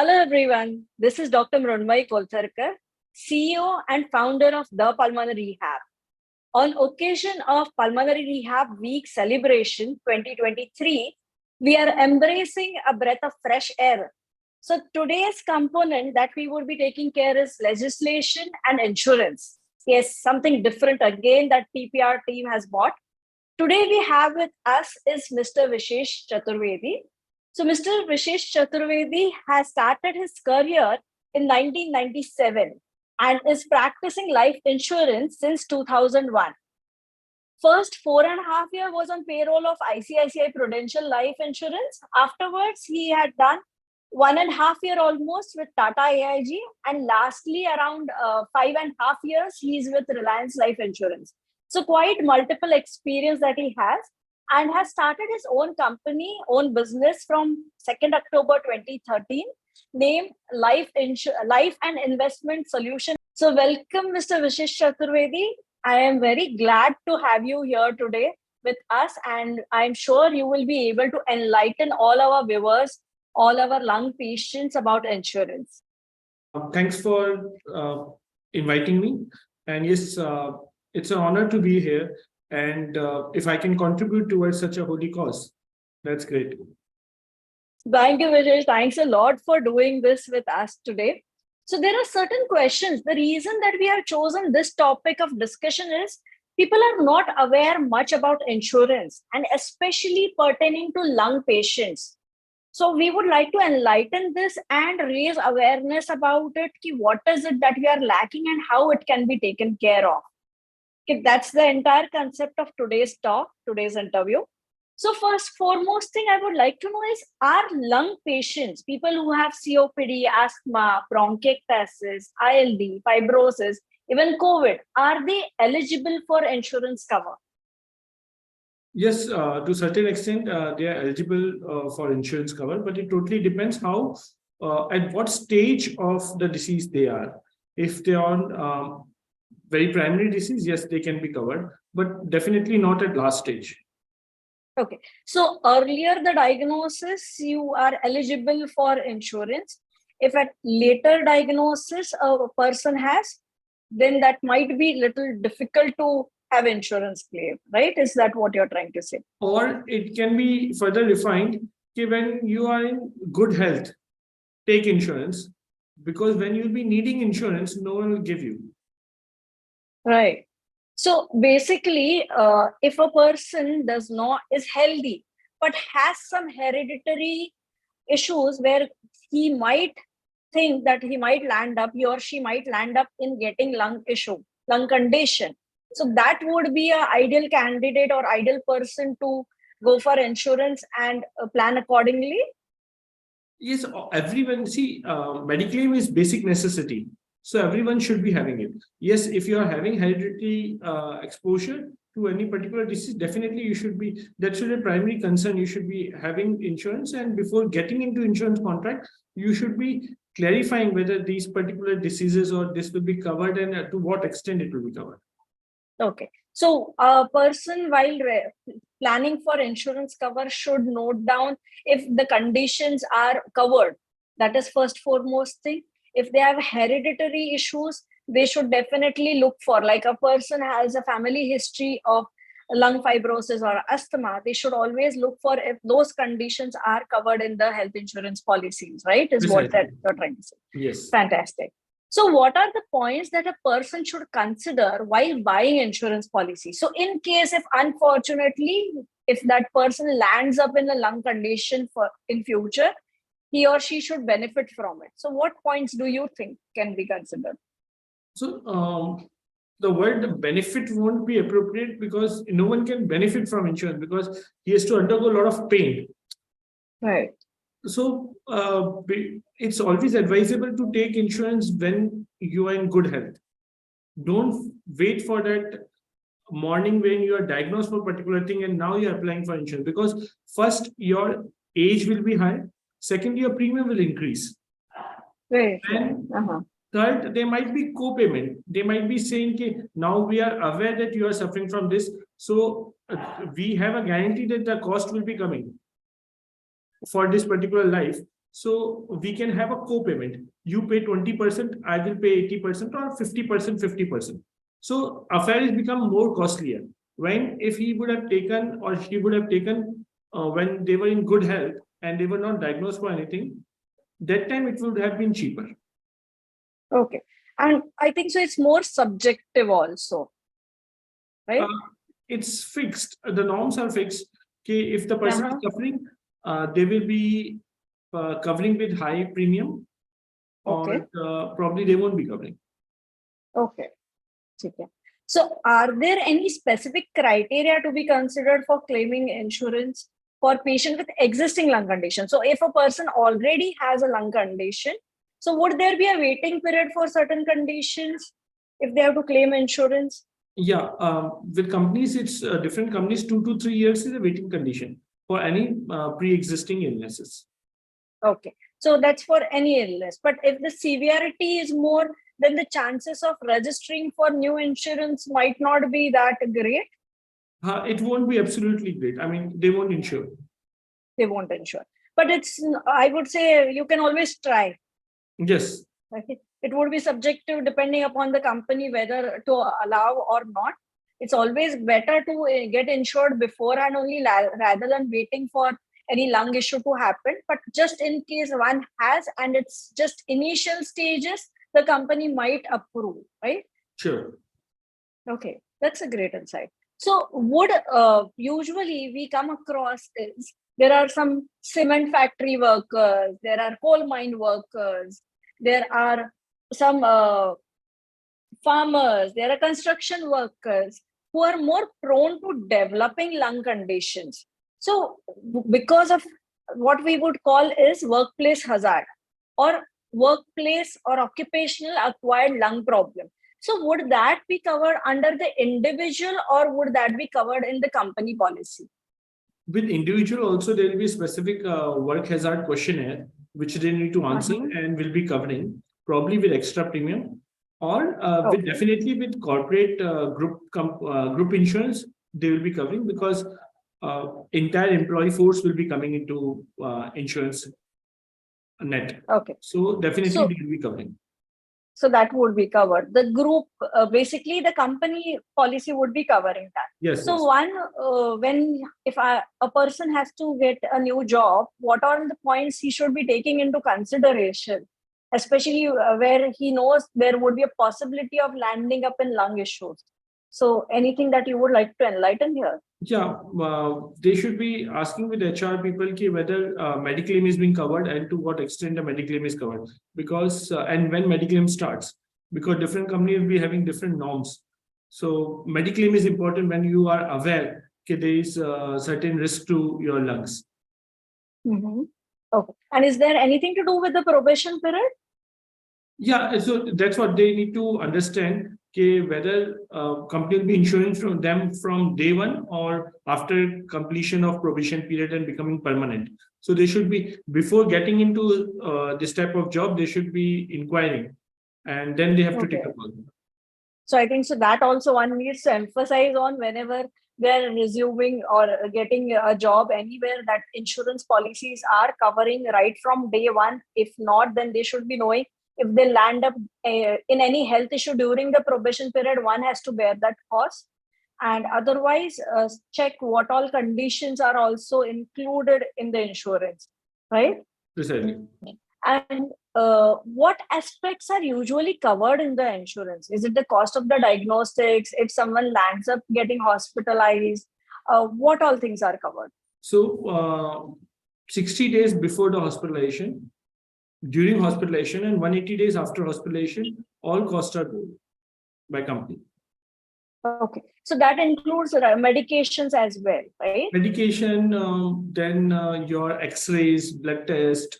Hello everyone, this is Dr. Mrunmayee Koltharkar, CEO and founder of The Pulmonary Rehab. On occasion of Pulmonary Rehab Week celebration 2023, we are embracing a breath of fresh air. So today's component that we would be taking care is legislation and insurance. Yes, something different again that TPR team has bought. Today we have with us is Mr. Vishesh Chaturvedi. So Mr. Vishesh Chaturvedi has started his career in 1997 and is practicing life insurance since 2001. First 4.5 years was on payroll of ICICI Prudential Life Insurance. Afterwards, he had done 1.5 years almost with Tata AIG, and lastly, around 5.5 years, he's with Reliance Life Insurance. So quite multiple experience that he has, and has started his own company, own business from 2nd October 2013, named Life and Investment Solution. So welcome, Mr. Vishesh Chaturvedi. I am very glad to have you here today with us, and I'm sure you will be able to enlighten all our viewers, all our lung patients about insurance. Thanks for inviting me. And yes, it's an honor to be here. And if I can contribute towards such a holy cause, that's great. Thank you, Vishesh. Thanks a lot for doing this with us today. So there are certain questions. The reason that we have chosen this topic of discussion is people are not aware much about insurance, and especially pertaining to lung patients. So we would like to enlighten this and raise awareness about it. What is it that we are lacking and how it can be taken care of? That's the entire concept of today's talk, today's interview. So first, foremost thing I would like to know is, are lung patients, people who have COPD, asthma, bronchiectasis, ILD, fibrosis, even COVID, are they eligible for insurance cover? Yes, to a certain extent, they are eligible for insurance cover, but it totally depends how, at what stage of the disease they are. If they are on very primary disease, yes, they can be covered, but definitely not at last stage. Okay, so earlier the diagnosis, you are eligible for insurance. If at later diagnosis a person has, then that might be little difficult to have insurance claim, right? Is that what you're trying to say? Or it can be further refined, when you are in good health, take insurance, because when you'll be needing insurance, no one will give you. Right. So basically, if a person is healthy, but has some hereditary issues where he might think that he or she might land up in getting lung condition. So that would be an ideal candidate or ideal person to go for insurance and plan accordingly. Yes, everyone, see, Mediclaim is basic necessity. So everyone should be having it. Yes, if you are having hereditary exposure to any particular disease, definitely you should be, that should be a primary concern. You should be having insurance, and before getting into insurance contract, you should be clarifying whether these particular diseases or this will be covered and to what extent it will be covered. Okay. So a person while planning for insurance cover should note down if the conditions are covered. That is first foremost thing. If they have hereditary issues, they should definitely look for, like a person has a family history of lung fibrosis or asthma, they should always look for if those conditions are covered in the health insurance policies, right? Is what that you're trying to say. Yes. Fantastic. So what are the points that a person should consider while buying insurance policy? So in case if unfortunately, if that person lands up in a lung condition in future, he or she should benefit from it. So what points do you think can be considered? So the word benefit won't be appropriate, because no one can benefit from insurance because he has to undergo a lot of pain. Right. So it's always advisable to take insurance when you are in good health. Don't wait for that morning when you are diagnosed for a particular thing and now you're applying for insurance, because first your age will be high, second your premium will increase, Right. And third, there might be co-payment. They might be saying, okay, now we are aware that you are suffering from this, so we have a guarantee that the cost will be coming for this particular life. So we can have a co-payment. You pay 20%, I will pay 80% or 50%, 50%. So affair has become more costlier. When if he would have taken or she would have taken when they were in good health and they were not diagnosed for anything, that time it would have been cheaper. Okay. And I think so it's more subjective also, right? It's fixed. The norms are fixed. Okay, if the person is suffering, they will be covering with high premium, Okay. or probably they won't be covering. Okay. Okay. So are there any specific criteria to be considered for claiming insurance for patient with existing lung condition? So if a person already has a lung condition, so would there be a waiting period for certain conditions if they have to claim insurance? Yeah, with companies, it's different companies, 2 to 3 years is a waiting condition for any pre-existing illnesses. Okay. So that's for any illness. But if the severity is more, then the chances of registering for new insurance might not be that great. It won't be absolutely great. I mean, they won't insure. They won't insure. But I would say you can always try. Yes. Okay. It would be subjective depending upon the company whether to allow or not. It's always better to get insured beforehand only rather than waiting for any lung issue to happen. But just in case one has and it's just initial stages, the company might approve, right? Sure. Okay, that's a great insight. So would usually we come across is there are some cement factory workers, there are coal mine workers, there are some farmers, there are construction workers who are more prone to developing lung conditions. So because of what we would call is workplace hazard or workplace or occupational acquired lung problem. So would that be covered under the individual or would that be covered in the company policy? With individual also, there will be specific work hazard questionnaire, which they need to answer and will be covering, probably with extra premium, or with definitely with corporate group insurance, they will be covering because entire employee force will be coming into insurance net. Okay. So definitely they will be covering. So that would be covered. The group, basically the company policy would be covering that. Yes. So yes. If a person has to get a new job, what are the points he should be taking into consideration, especially where he knows there would be a possibility of landing up in lung issues? So anything that you would like to enlighten here? Yeah, they should be asking with HR people whether Mediclaim is being covered and to what extent the Mediclaim is covered, because and when Mediclaim starts, because different companies will be having different norms. So Mediclaim is important when you are aware that there is certain risk to your lungs. Okay. And is there anything to do with the probation period? Yeah, so that's what they need to understand. Whether company will be insuring from them from day one or after completion of probation period and becoming permanent. So they should be, before getting into this type of job, they should be inquiring and then they have to take a call. So I think so that also one needs to emphasize on whenever they're resuming or getting a job anywhere, that insurance policies are covering right from day one. If not, then they should be knowing if they land up in any health issue during the probation period, one has to bear that cost. And otherwise, check what all conditions are also included in the insurance, right? Precisely. And what aspects are usually covered in the insurance? Is it the cost of the diagnostics? If someone lands up getting hospitalized, what all things are covered? So 60 days before the hospitalization, during hospitalization, and 180 days after hospitalization, all costs are paid by company. Okay, so that includes medications as well, right? Medication, then your X-rays, blood test,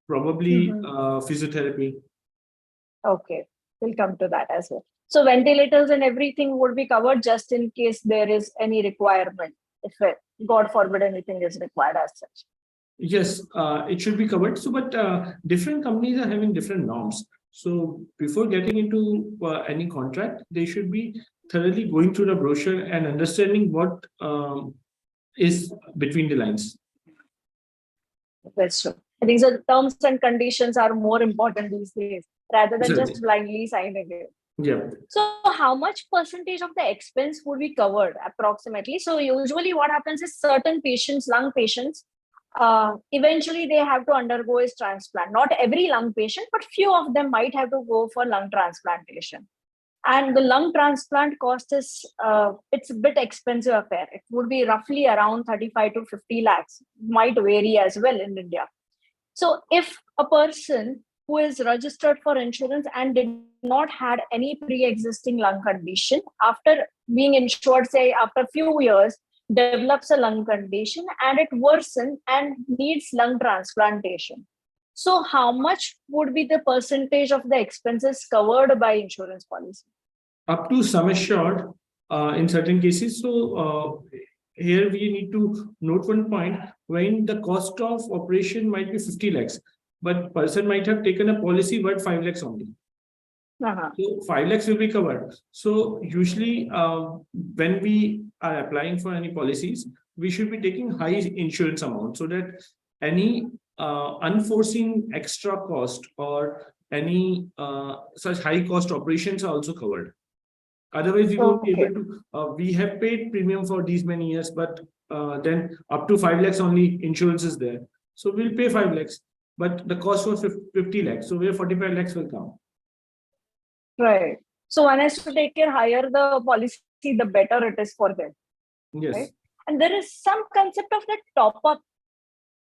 probably physiotherapy. Okay, we'll come to that as well. So ventilators and everything would be covered just in case there is any requirement, if God forbid anything is required as such. Yes, it should be covered. So, but different companies are having different norms. So before getting into any contract, they should be thoroughly going through the brochure and understanding what is between the lines. That's true. I think so. The terms and conditions are more important these days rather than just Exactly. blindly signing it. Yeah. So, how much percentage of the expense would be covered approximately? So, usually, what happens is certain patients, lung patients, eventually they have to undergo a transplant. Not every lung patient, but few of them might have to go for lung transplantation. And the lung transplant cost is it's a bit expensive affair. It would be roughly around 35 to 50 lakhs. Might vary as well in India. So if a person who is registered for insurance and did not had any pre-existing lung condition, after being insured, say after few years, develops a lung condition and it worsens and needs lung transplantation. So how much would be the percentage of the expenses covered by insurance policy? Up to sum assured in certain cases. So here we need to note one point when the cost of operation might be 50 lakhs, but person might have taken a policy worth 5 lakhs only. Uh-huh. So 5 lakhs will be covered. So usually when we are applying for any policies, we should be taking high insurance amount so that any unforeseen extra cost or any such high cost operations are also covered. Otherwise, we won't be able Okay. to. We have paid premium for these many years, but then up to 5 lakhs only insurance is there. So we'll pay 5 lakhs, but the cost was 50 lakhs. So where 45 lakhs will come. Right. So one has to take care higher the policy, the better it is for them. Yes. Right. And there is some concept of the top up.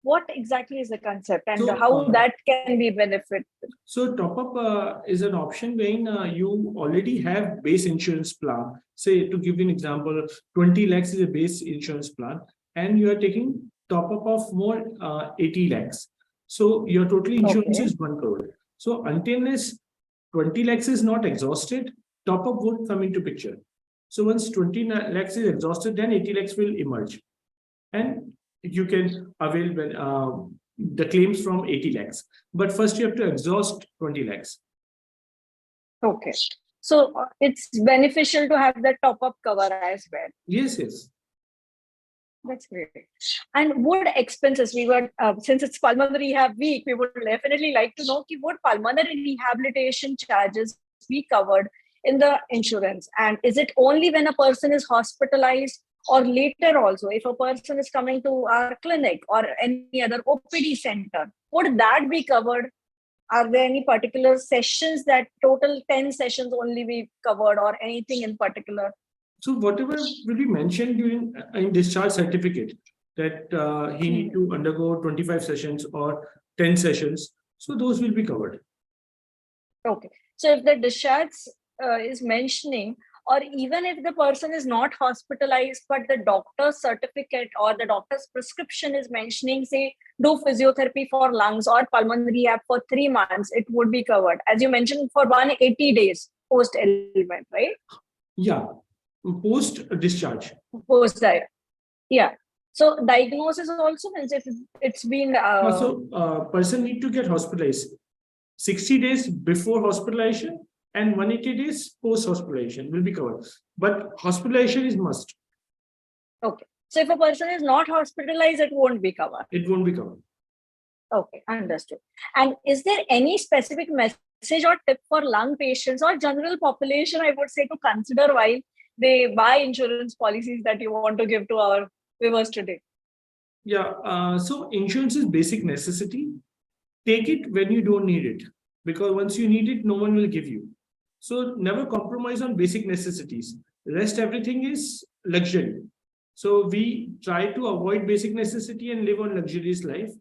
What exactly is the concept and So, how that can be benefit? So top up is an option when you already have base insurance plan. Say to give you an example, 20 lakhs is a base insurance plan and you are taking top up of more 80 lakhs. So your total insurance Okay. is 1 crore. So until this 20 lakhs is not exhausted, top up would come into picture. So once 20 lakhs is exhausted, then 80 lakhs will emerge. And you can avail the claims from 80 lakhs. But first you have to exhaust 20 lakhs. Okay. So it's beneficial to have that top up cover as well. Yes, yes. That's great. And would expenses, we were, since it's pulmonary rehab week, we would definitely like to know would pulmonary rehabilitation charges be covered in the insurance? And is it only when a person is hospitalized or later also, if a person is coming to our clinic or any other OPD center, would that be covered? Are there any particular sessions that total 10 sessions only be covered or anything in particular? So whatever will be mentioned during in discharge certificate that he need to undergo 25 sessions or 10 sessions. So those will be covered. Okay. So if the discharge is mentioning, or even if the person is not hospitalized, but the doctor's certificate or the doctor's prescription is mentioning, say, do physiotherapy for lungs or pulmonary rehab for 3 months, it would be covered. As you mentioned, for 180 days post ailment, right? Yeah, post discharge. Post diet. Yeah. So diagnosis also means if it's been. So person need to get hospitalized 60 days before hospitalization and 180 days post hospitalization will be covered. But hospitalization is must. Okay. So if a person is not hospitalized, it won't be covered. It won't be covered. Okay, understood. And is there any specific message or tip for lung patients or general population, I would say, to consider while they buy insurance policies that you want to give to our viewers today? Yeah, so insurance is basic necessity. Take it when you don't need it, because once you need it, no one will give you. So never compromise on basic necessities. Rest everything is luxury. So we try to avoid basic necessity and live on luxurious life.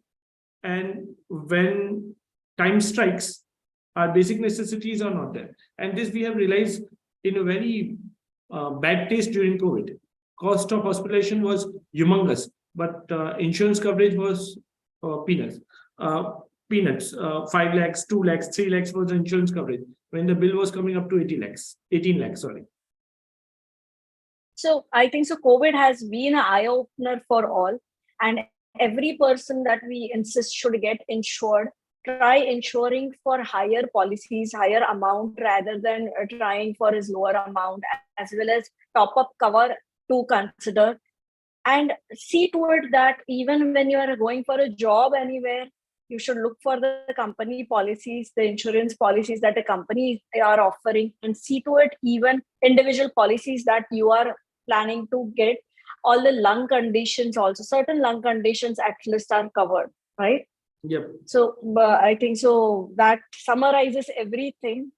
And when time strikes, our basic necessities are not there. And this we have realized in a very bad taste during COVID. Cost of hospitalization was humongous, but insurance coverage was peanuts. Peanuts, 5 lakhs, 2 lakhs, 3 lakhs was the insurance coverage when the bill was coming up to 80 lakhs, 18 lakhs, sorry. So I think so COVID has been an eye-opener for all, and every person that we insist should get insured, try insuring for higher policies, higher amount rather than trying for his lower amount, as well as top-up cover to consider. And see to it that even when you are going for a job anywhere, you should look for the company policies, the insurance policies that the companies are offering, and see to it even individual policies that you are planning to get. All the lung conditions, also certain lung conditions at least are covered, right? Yep. So I think so that summarizes everything.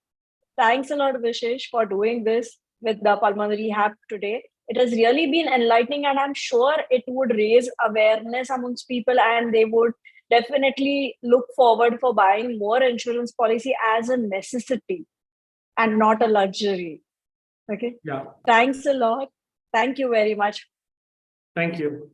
Thanks a lot, Vishesh, for doing this with the pulmonary rehab today. It has really been enlightening, and I'm sure it would raise awareness amongst people, and they would definitely look forward for buying more insurance policy as a necessity and not a luxury. Okay. Yeah. Thanks a lot. Thank you very much. Thank you.